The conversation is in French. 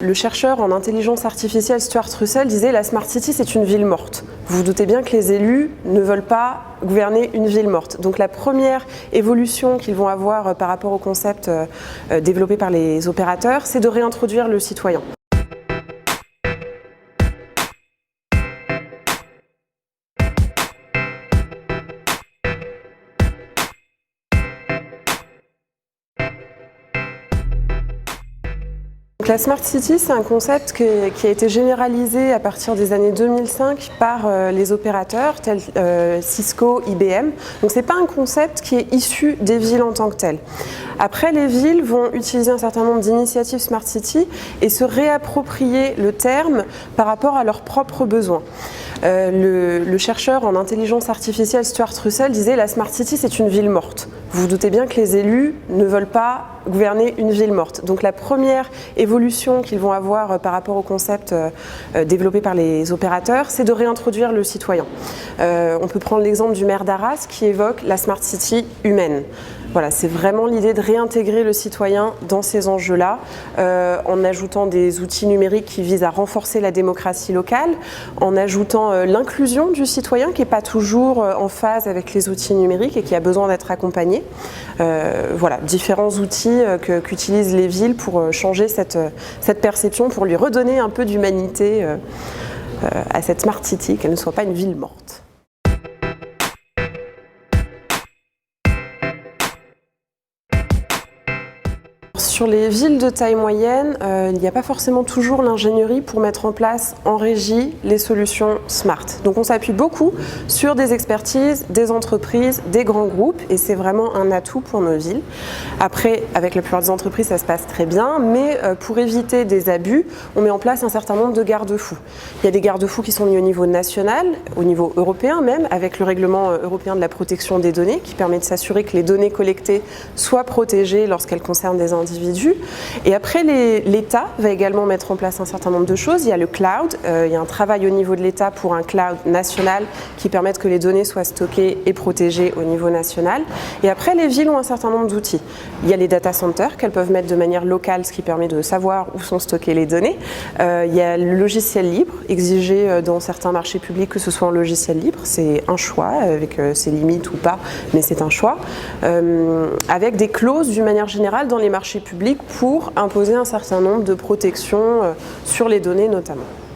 Le chercheur en intelligence artificielle Stuart Russell disait « La Smart City, c'est une ville morte ». Vous vous doutez bien que les élus ne veulent pas gouverner une ville morte. Donc la première évolution qu'ils vont avoir par rapport au concept développé par les opérateurs, c'est de réintroduire le citoyen. La Smart City, c'est un concept qui a été généralisé à partir des années 2005 par les opérateurs tels Cisco, IBM. Donc c'est pas un concept qui est issu des villes en tant que telles. Après, les villes vont utiliser un certain nombre d'initiatives Smart City et se réapproprier le terme par rapport à leurs propres besoins. Le chercheur en intelligence artificielle Stuart Russell disait « La Smart City, c'est une ville morte ». Vous vous doutez bien que les élus ne veulent pas gouverner une ville morte. Donc la première évolution qu'ils vont avoir par rapport au concept développé par les opérateurs, c'est de réintroduire le citoyen. On peut prendre l'exemple du maire d'Arras qui évoque la Smart City humaine. Voilà, c'est vraiment l'idée de réintégrer le citoyen dans ces enjeux-là, en ajoutant des outils numériques qui visent à renforcer la démocratie locale, en ajoutant l'inclusion du citoyen qui n'est pas toujours en phase avec les outils numériques et qui a besoin d'être accompagné. Voilà, différents outils qu'utilisent les villes pour changer cette perception, pour lui redonner un peu d'humanité à cette Smart City, qu'elle ne soit pas une ville morte. Sur les villes de taille moyenne, il n'y a pas forcément toujours l'ingénierie pour mettre en place en régie les solutions smart. Donc on s'appuie beaucoup sur des expertises, des entreprises, des grands groupes et c'est vraiment un atout pour nos villes. Après, avec la plupart des entreprises, ça se passe très bien, mais pour éviter des abus, on met en place un certain nombre de garde-fous. Il y a des garde-fous qui sont mis au niveau national, au niveau européen même, avec le règlement européen de la protection des données qui permet de s'assurer que les données collectées soient protégées lorsqu'elles concernent des individus. Et après, l'État va également mettre en place un certain nombre de choses. Il y a le cloud, il y a un travail au niveau de l'État pour un cloud national qui permette que les données soient stockées et protégées au niveau national. Et après, les villes ont un certain nombre d'outils. Il y a les data centers qu'elles peuvent mettre de manière locale, ce qui permet de savoir où sont stockées les données. Il y a le logiciel libre, exigé dans certains marchés publics que ce soit un logiciel libre. C'est un choix, avec ses limites ou pas, mais c'est un choix. Avec des clauses, d'une manière générale, dans les marchés publics pour imposer un certain nombre de protections sur les données notamment.